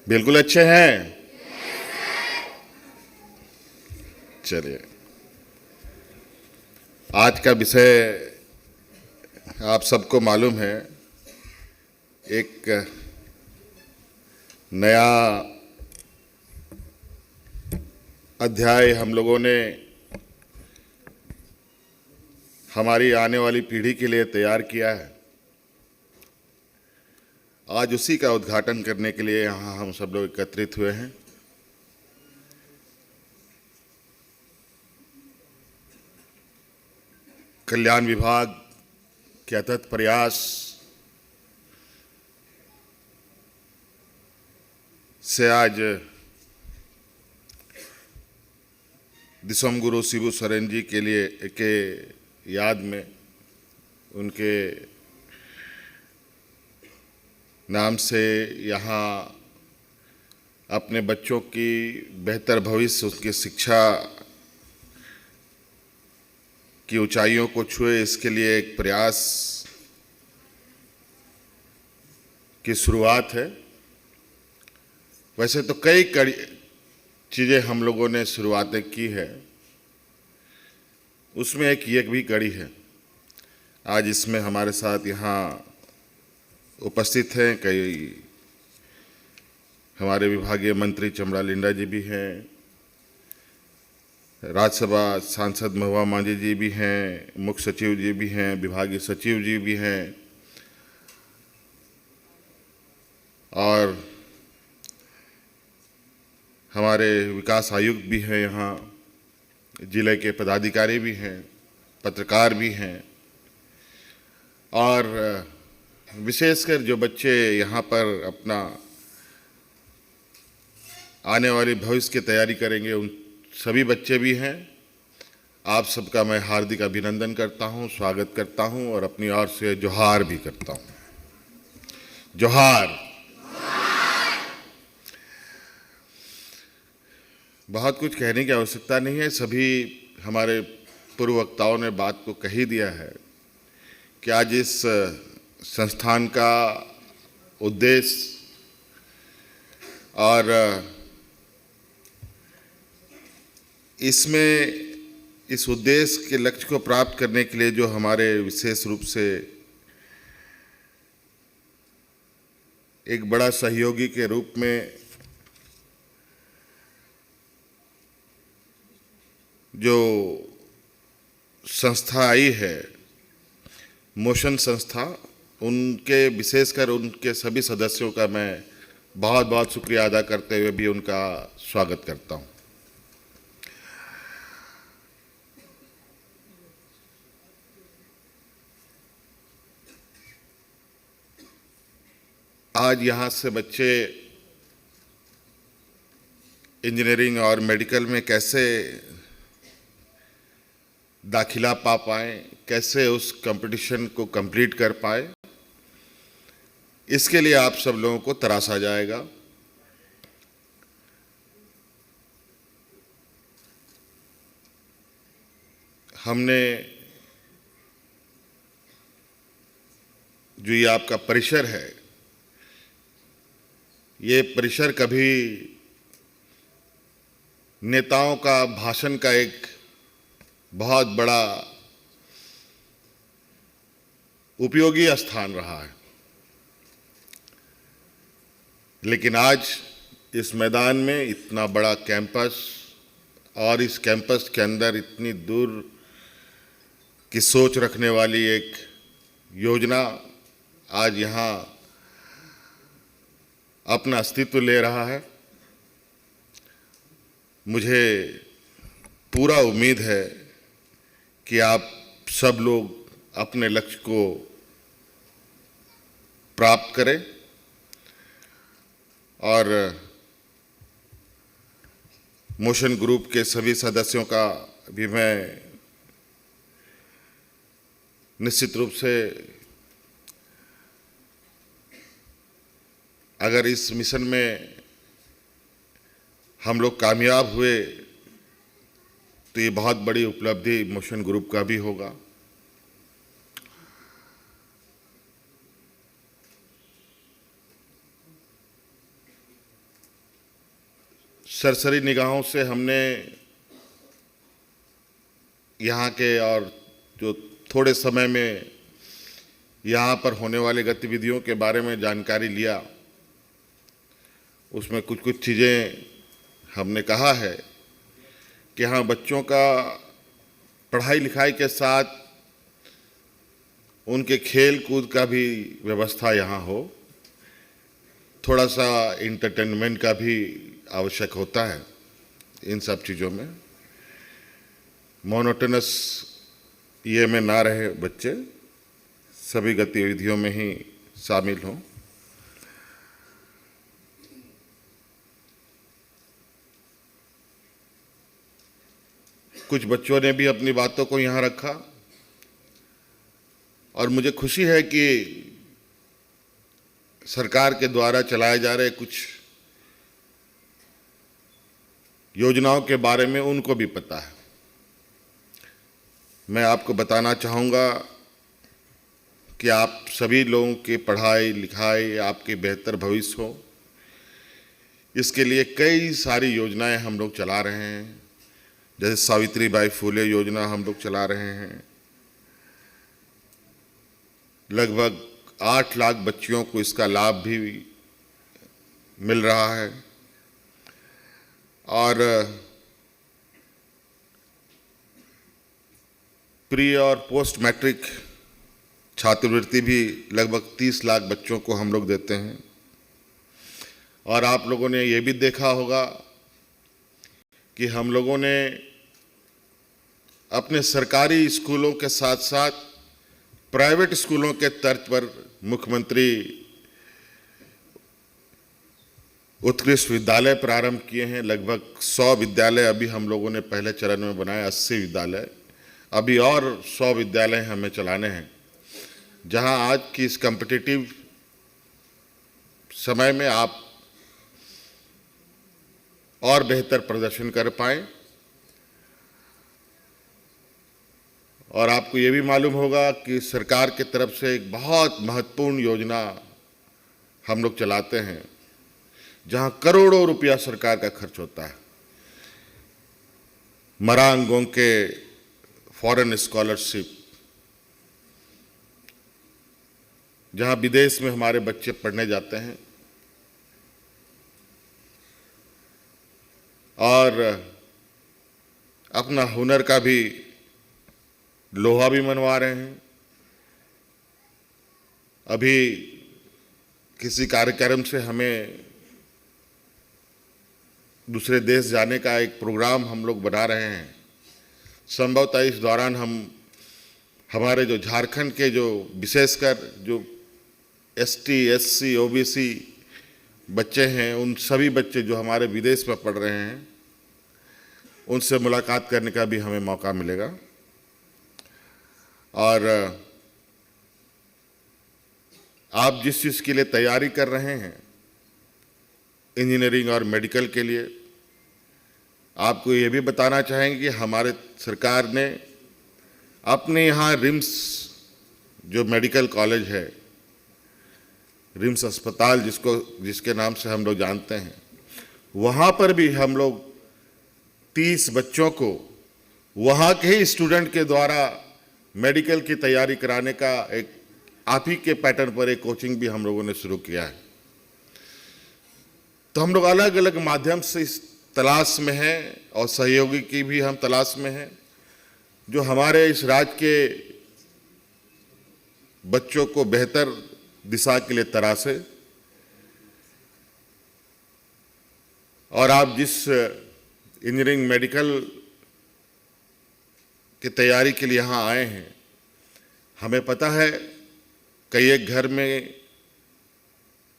बिल्कुल अच्छे हैं। चलिए, आज का विषय आप सबको मालूम है। एक नया अध्याय हम लोगों ने हमारी आने वाली पीढ़ी के लिए तैयार किया है। आज उसी का उद्घाटन करने के लिए यहाँ हम सब लोग एकत्रित हुए हैं। कल्याण विभाग के अथक प्रयास से आज दिसम गुरु शिबू सोरेन जी के याद में उनके नाम से यहाँ अपने बच्चों की बेहतर भविष्य, उसकी शिक्षा की ऊंचाइयों को छुए, इसके लिए एक प्रयास की शुरुआत है। वैसे तो कई चीज़ें हम लोगों ने शुरुआतें की है, उसमें ये भी कड़ी है। आज इसमें हमारे साथ यहाँ उपस्थित हैं कई हमारे विभागीय मंत्री चमड़ा लिंडा जी भी हैं, राज्यसभा सांसद महुआ मांझी जी भी हैं, मुख्य सचिव जी भी हैं, विभागीय सचिव जी भी हैं और हमारे विकास आयुक्त भी हैं, यहाँ जिले के पदाधिकारी भी हैं, पत्रकार भी हैं और विशेषकर जो बच्चे यहाँ पर अपना आने वाली भविष्य की तैयारी करेंगे, उन सभी बच्चे भी हैं। आप सबका मैं हार्दिक अभिनंदन करता हूँ, स्वागत करता हूँ और अपनी ओर से जोहार भी करता हूँ। जोहार। बहुत कुछ कहने की आवश्यकता नहीं है, सभी हमारे पूर्व वक्ताओं ने बात को कह ही दिया है कि आज इस संस्थान का उद्देश्य और इसमें इस उद्देश्य के लक्ष्य को प्राप्त करने के लिए जो हमारे विशेष रूप से एक बड़ा सहयोगी के रूप में जो संस्था आई है, मोशन संस्था, उनके विशेषकर उनके सभी सदस्यों का मैं बहुत बहुत शुक्रिया अदा करते हुए भी उनका स्वागत करता हूं। आज यहाँ से बच्चे इंजीनियरिंग और मेडिकल में कैसे दाखिला पा पाए, कैसे उस कंपटीशन को कंप्लीट कर पाए, इसके लिए आप सब लोगों को तराशा जाएगा। हमने जो ये आपका परिसर है, ये परिसर कभी नेताओं का भाषण का एक बहुत बड़ा उपयोगी स्थान रहा है, लेकिन आज इस मैदान में इतना बड़ा कैंपस और इस कैंपस के अंदर इतनी दूर की सोच रखने वाली एक योजना आज यहाँ अपना अस्तित्व ले रहा है। मुझे पूरा उम्मीद है कि आप सब लोग अपने लक्ष्य को प्राप्त करें और मोशन ग्रुप के सभी सदस्यों का भी मैं निश्चित रूप से, अगर इस मिशन में हम लोग कामयाब हुए तो ये बहुत बड़ी उपलब्धि मोशन ग्रुप का भी होगा। सरसरी निगाहों से हमने यहाँ के और जो थोड़े समय में यहाँ पर होने वाली गतिविधियों के बारे में जानकारी लिया, उसमें कुछ कुछ चीज़ें हमने कहा है कि हाँ, बच्चों का पढ़ाई लिखाई के साथ उनके खेल कूद का भी व्यवस्था यहाँ हो, थोड़ा सा इंटरटेनमेंट का भी आवश्यक होता है। इन सब चीज़ों में मोनोटोनस ये में ना रहे, बच्चे सभी गतिविधियों में ही शामिल हों। कुछ बच्चों ने भी अपनी बातों को यहाँ रखा और मुझे खुशी है कि सरकार के द्वारा चलाए जा रहे कुछ योजनाओं के बारे में उनको भी पता है। मैं आपको बताना चाहूँगा कि आप सभी लोगों की पढ़ाई लिखाई, आपके बेहतर भविष्य हो, इसके लिए कई सारी योजनाएं हम लोग चला रहे हैं। जैसे सावित्रीबाई फुले योजना हम लोग चला रहे हैं। लगभग 8 लाख बच्चियों को इसका लाभ भी मिल रहा है और प्री और पोस्ट मैट्रिक छात्रवृत्ति भी लगभग 30 लाख बच्चों को हम लोग देते हैं। और आप लोगों ने ये भी देखा होगा कि हम लोगों ने अपने सरकारी स्कूलों के साथ साथ प्राइवेट स्कूलों के तर्ज पर मुख्यमंत्री उत्कृष्ट विद्यालय प्रारंभ किए हैं। लगभग 100 विद्यालय अभी हम लोगों ने पहले चरण में बनाए, 80 विद्यालय, अभी और 100 विद्यालय हमें चलाने हैं, जहां आज की इस कॉम्पिटिटिव समय में आप और बेहतर प्रदर्शन कर पाएं। और आपको ये भी मालूम होगा कि सरकार की तरफ से एक बहुत महत्वपूर्ण योजना हम लोग चलाते हैं, जहां करोड़ों रुपया सरकार का खर्च होता है। मरांगों के फॉरेन स्कॉलरशिप, जहां विदेश में हमारे बच्चे पढ़ने जाते हैं और अपना हुनर का भी लोहा भी मनवा रहे हैं। अभी किसी कार्यक्रम से हमें दूसरे देश जाने का एक प्रोग्राम हम लोग बना रहे हैं। संभवतः इस दौरान हम हमारे जो झारखंड के जो विशेषकर जो एसटी, एससी, ओबीसी बच्चे हैं, उन सभी बच्चे जो हमारे विदेश में पढ़ रहे हैं, उनसे मुलाकात करने का भी हमें मौका मिलेगा। और आप जिस चीज़ के लिए तैयारी कर रहे हैं, इंजीनियरिंग और मेडिकल के लिए, आपको ये भी बताना चाहेंगे कि हमारे सरकार ने अपने यहाँ रिम्स जो मेडिकल कॉलेज है, रिम्स अस्पताल जिसके नाम से हम लोग जानते हैं, वहाँ पर भी हम लोग 30 बच्चों को वहाँ के ही स्टूडेंट के द्वारा मेडिकल की तैयारी कराने का एक आप ही के पैटर्न पर एक कोचिंग भी हम लोगों ने शुरू किया है। तो हम लोग अलग अलग माध्यम से इस तलाश में हैं और सहयोगी की भी हम तलाश में हैं, जो हमारे इस राज्य के बच्चों को बेहतर दिशा के लिए तराशे। और आप जिस इंजीनियरिंग मेडिकल की तैयारी के लिए यहाँ आए हैं, हमें पता है कई एक घर में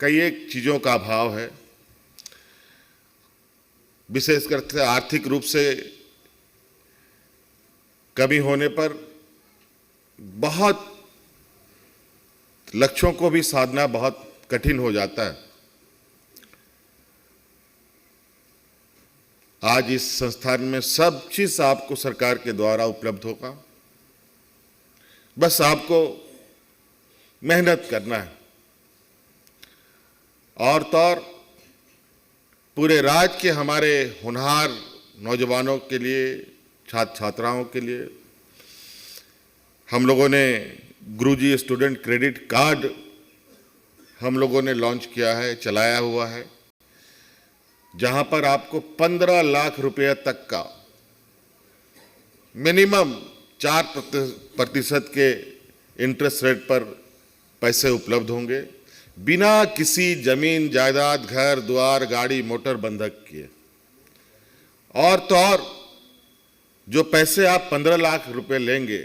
कई एक चीज़ों का अभाव है, विशेषकर से आर्थिक रूप से कमी होने पर बहुत लक्ष्यों को भी साधना बहुत कठिन हो जाता है। आज इस संस्थान में सब चीज आपको सरकार के द्वारा उपलब्ध होगा, बस आपको मेहनत करना है। और तो और पूरे राज्य के हमारे होनहार नौजवानों के लिए, छात्र छात्राओं के लिए हम लोगों ने गुरुजी स्टूडेंट क्रेडिट कार्ड हम लोगों ने लॉन्च किया है, चलाया हुआ है, जहां पर आपको 15 लाख रुपए तक का मिनिमम 4% के इंटरेस्ट रेट पर पैसे उपलब्ध होंगे, बिना किसी जमीन जायदाद, घर द्वार, गाड़ी मोटर बंधक किए। और तो और जो पैसे आप 15 लाख रुपए लेंगे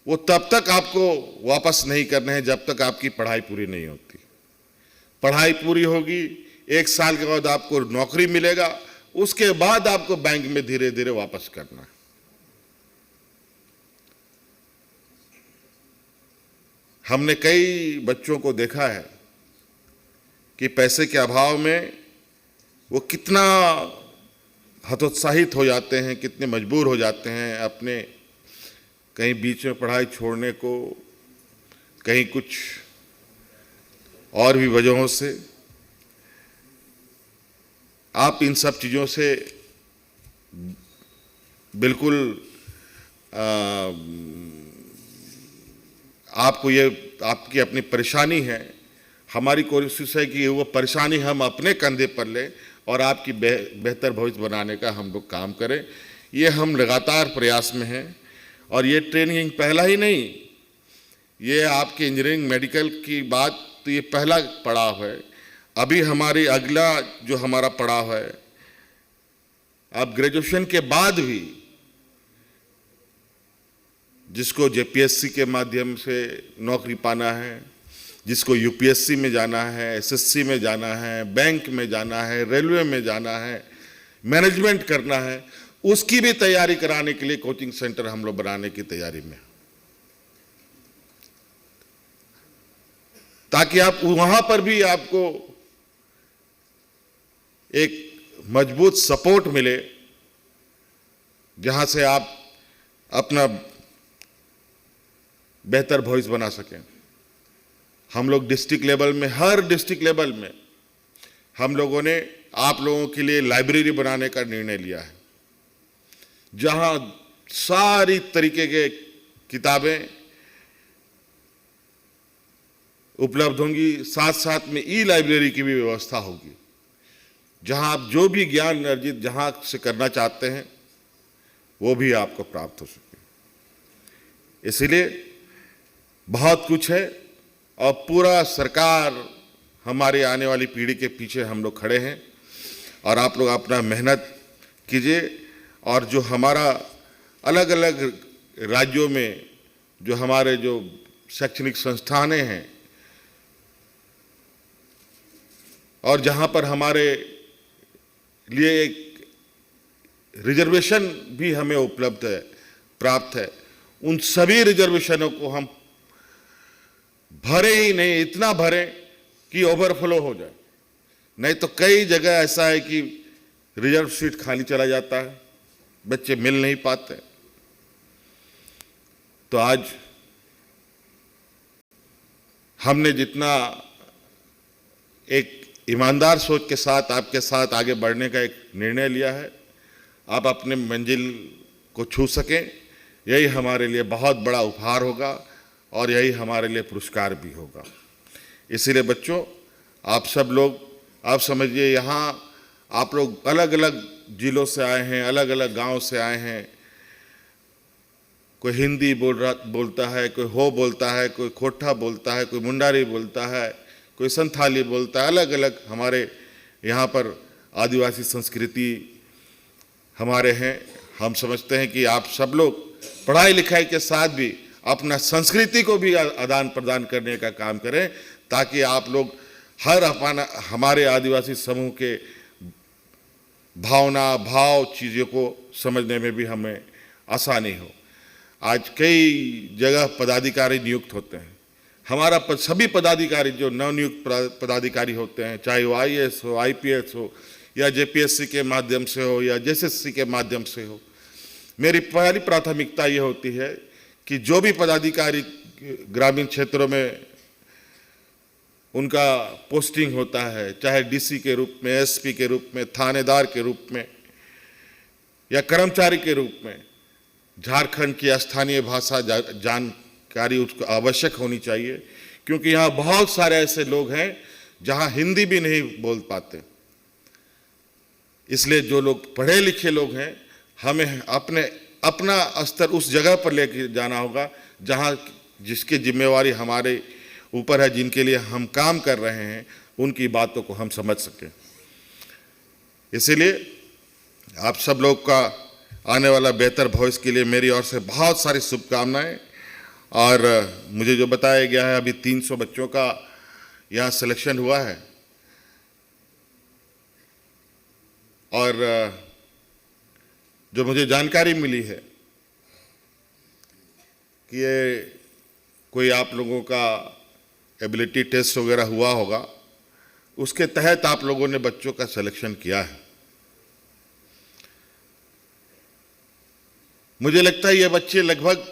वो तब तक आपको वापस नहीं करने हैं जब तक आपकी पढ़ाई पूरी नहीं होती। पढ़ाई पूरी होगी, 1 साल के बाद आपको नौकरी मिलेगा, उसके बाद आपको बैंक में धीरे धीरे वापस करना है। हमने कई बच्चों को देखा है कि पैसे के अभाव में वो कितना हतोत्साहित हो जाते हैं, कितने मजबूर हो जाते हैं अपने कहीं बीच में पढ़ाई छोड़ने को, कहीं कुछ और भी वजहों से। आप इन सब चीज़ों से बिल्कुल आपको ये आपकी अपनी परेशानी है, हमारी कोशिश है कि वो परेशानी हम अपने कंधे पर लें और आपकी बेहतर भविष्य बनाने का हम लोग काम करें। ये हम लगातार प्रयास में हैं और ये ट्रेनिंग पहला ही नहीं, ये आपकी इंजीनियरिंग मेडिकल की बात तो ये पहला पड़ाव है। अभी हमारी अगला जो हमारा पड़ाव है, अब ग्रेजुएशन के बाद भी जिसको जेपीएससी के माध्यम से नौकरी पाना है, जिसको यूपीएससी में जाना है, एसएससी में जाना है, बैंक में जाना है, रेलवे में जाना है, मैनेजमेंट करना है, उसकी भी तैयारी कराने के लिए कोचिंग सेंटर हम लोग बनाने की तैयारी में, ताकि आप वहां पर भी आपको एक मजबूत सपोर्ट मिले, जहां से आप अपना बेहतर भविष्य बना सकें। हम लोग डिस्ट्रिक्ट लेवल में, हर डिस्ट्रिक्ट लेवल में हम लोगों ने आप लोगों के लिए लाइब्रेरी बनाने का निर्णय लिया है, जहां सारी तरीके के किताबें उपलब्ध होंगी, साथ साथ में ई लाइब्रेरी की भी व्यवस्था होगी, जहां आप जो भी ज्ञान अर्जित जहां से करना चाहते हैं वो भी आपको प्राप्त हो सके। इसलिए बहुत कुछ है और पूरा सरकार हमारी आने वाली पीढ़ी के पीछे हम लोग खड़े हैं और आप लोग अपना मेहनत कीजिए। और जो हमारा अलग अलग राज्यों में जो हमारे जो शैक्षणिक संस्थानें हैं और जहां पर हमारे लिए एक रिजर्वेशन भी हमें उपलब्ध है, प्राप्त है, उन सभी रिजर्वेशनों को हम भरे ही नहीं, इतना भरें कि ओवरफ्लो हो जाए। नहीं तो कई जगह ऐसा है कि रिजर्व सीट खाली चला जाता है, बच्चे मिल नहीं पाते। तो आज हमने जितना एक ईमानदार सोच के साथ आपके साथ आगे बढ़ने का एक निर्णय लिया है, आप अपने मंजिल को छू सकें, यही हमारे लिए बहुत बड़ा उपहार होगा और यही हमारे लिए पुरस्कार भी होगा। इसीलिए बच्चों, आप सब लोग, आप समझिए यहाँ आप लोग अलग अलग जिलों से आए हैं, अलग अलग गांव से आए हैं, कोई हिंदी बोलता है, कोई हो बोलता है, कोई खोटा बोलता है, कोई मुंडारी बोलता है, कोई संथाली बोलता है, अलग अलग हमारे यहाँ पर आदिवासी संस्कृति हमारे हैं। हम समझते हैं कि आप सब लोग पढ़ाई लिखाई के साथ भी अपना संस्कृति को भी आदान प्रदान करने का काम करें, ताकि आप लोग हर हमारे आदिवासी समूह के भावना भाव चीज़ों को समझने में भी हमें आसानी हो। आज कई जगह पदाधिकारी नियुक्त होते हैं, हमारा सभी पदाधिकारी जो नवनियुक्त पदाधिकारी होते हैं, चाहे वो आईएएस हो, आईपीएस हो, या जेपीएससी के माध्यम से हो या जेएसएससी के माध्यम से हो, मेरी पहली प्राथमिकता ये होती है कि जो भी पदाधिकारी ग्रामीण क्षेत्रों में उनका पोस्टिंग होता है, चाहे डीसी के रूप में, एसपी के रूप में, थानेदार के रूप में या कर्मचारी के रूप में, झारखंड की स्थानीय भाषा जानकारी उसको आवश्यक होनी चाहिए, क्योंकि यहाँ बहुत सारे ऐसे लोग हैं जहाँ हिंदी भी नहीं बोल पाते। इसलिए जो लोग पढ़े लिखे लोग हैं, हमें अपना स्तर उस जगह पर लेके जाना होगा जहाँ जिसकी जिम्मेवारी हमारे ऊपर है, जिनके लिए हम काम कर रहे हैं, उनकी बातों को हम समझ सकें। इसीलिए आप सब लोग का आने वाला बेहतर भविष्य के लिए मेरी ओर से बहुत सारी शुभकामनाएं। और मुझे जो बताया गया है, अभी 300 बच्चों का यहाँ सिलेक्शन हुआ है और जो मुझे जानकारी मिली है कि ये कोई आप लोगों का एबिलिटी टेस्ट वगैरह हुआ होगा, उसके तहत आप लोगों ने बच्चों का सिलेक्शन किया है। मुझे लगता है ये बच्चे लगभग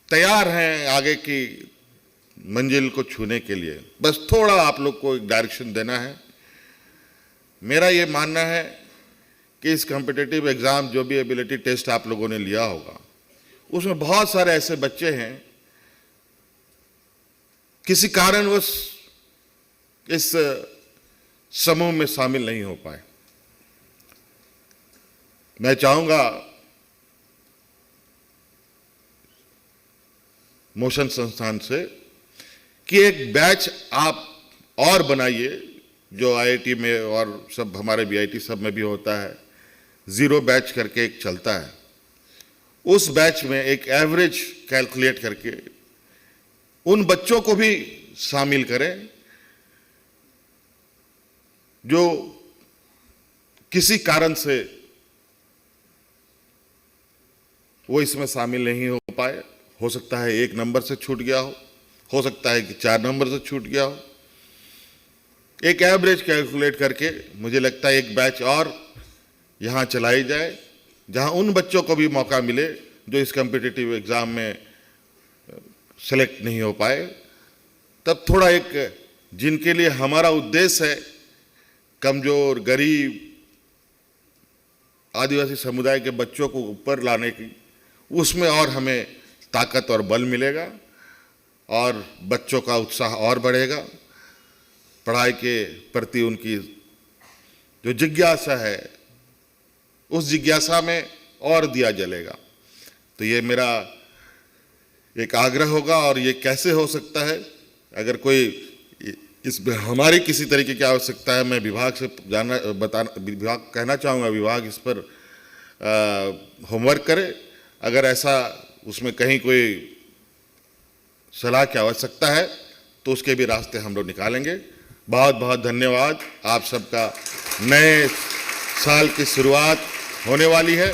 तैयार हैं आगे की मंजिल को छूने के लिए, बस थोड़ा आप लोग को एक डायरेक्शन देना है। मेरा ये मानना है कि इस कॉम्पिटिटिव एग्ज़ाम, जो भी एबिलिटी टेस्ट आप लोगों ने लिया होगा, उसमें बहुत सारे ऐसे बच्चे हैं किसी कारणवश इस समूह में शामिल नहीं हो पाए। मैं चाहूँगा मोशन संस्थान से कि एक बैच आप और बनाइए, जो आईआईटी में और सब हमारे बीआईटी सब में भी होता है, 0 बैच करके एक चलता है। उस बैच में एक एवरेज कैलकुलेट करके उन बच्चों को भी शामिल करें जो किसी कारण से वो इसमें शामिल नहीं हो पाए। हो सकता है 1 नंबर से छूट गया हो सकता है कि 4 नंबर से छूट गया हो। एक एवरेज कैलकुलेट करके मुझे लगता है एक बैच और यहाँ चलाई जाए, जहाँ उन बच्चों को भी मौका मिले जो इस कॉम्पिटिटिव एग्ज़ाम में सेलेक्ट नहीं हो पाए। तब थोड़ा एक, जिनके लिए हमारा उद्देश्य है कमज़ोर, गरीब, आदिवासी समुदाय के बच्चों को ऊपर लाने की, उसमें और हमें ताकत और बल मिलेगा और बच्चों का उत्साह और बढ़ेगा। पढ़ाई के प्रति उनकी जो जिज्ञासा है, उस जिज्ञासा में और दिया जलेगा। तो ये मेरा एक आग्रह होगा। और ये कैसे हो सकता है, अगर कोई इसमें हमारी किसी तरीके की आवश्यकता है, मैं विभाग से विभाग कहना चाहूँगा, विभाग इस पर होमवर्क करे। अगर ऐसा उसमें कहीं कोई सलाह की आवश्यकता है तो उसके भी रास्ते हम लोग निकालेंगे। बहुत बहुत धन्यवाद। आप सबका नए साल की शुरुआत होने वाली है।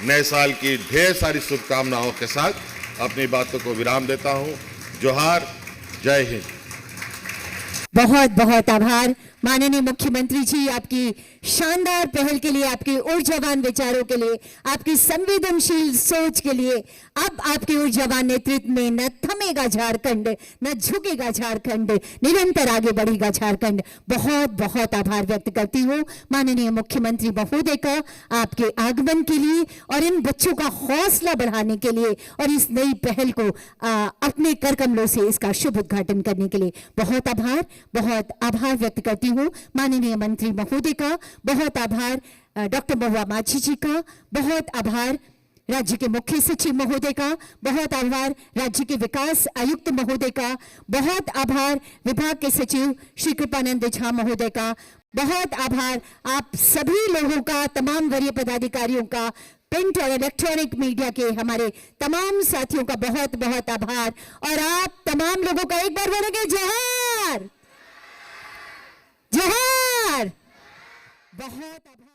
नए साल की ढेर सारी शुभकामनाओं के साथ अपनी बातों को विराम देता हूँ। जोहार, जय हिंद। बहुत बहुत आभार माननीय मुख्यमंत्री जी, आपकी शानदार पहल के लिए, आपके ऊर्जावान विचारों के लिए, आपकी संवेदनशील सोच के लिए। अब आपके ऊर्जावान नेतृत्व में न थमेगा झारखंड, न झुकेगा झारखंड, निरंतर आगे बढ़ेगा झारखंड। बहुत बहुत आभार व्यक्त करती हूँ माननीय मुख्यमंत्री महोदय का, आपके आगमन के लिए और इन बच्चों का हौसला बढ़ाने के लिए और इस नई पहल को अपने कर कमलों से इसका शुभ उद्घाटन करने के लिए बहुत आभार व्यक्त करती हूँ माननीय मंत्री महोदय का। बहुत आभार डॉक्टर महुआ माझी जी का। बहुत आभार राज्य के मुख्य सचिव महोदय का। बहुत आभार राज्य के विकास आयुक्त महोदय का। बहुत आभार विभाग के सचिव श्री कृपानंद झा महोदय का। बहुत आभार आप सभी लोगों का, तमाम वरीय पदाधिकारियों का, प्रिंट और इलेक्ट्रॉनिक मीडिया के हमारे तमाम साथियों का बहुत बहुत आभार। और आप तमाम लोगों का एक बार बोलेंगे जोहार, जोहार। बहुत आभार।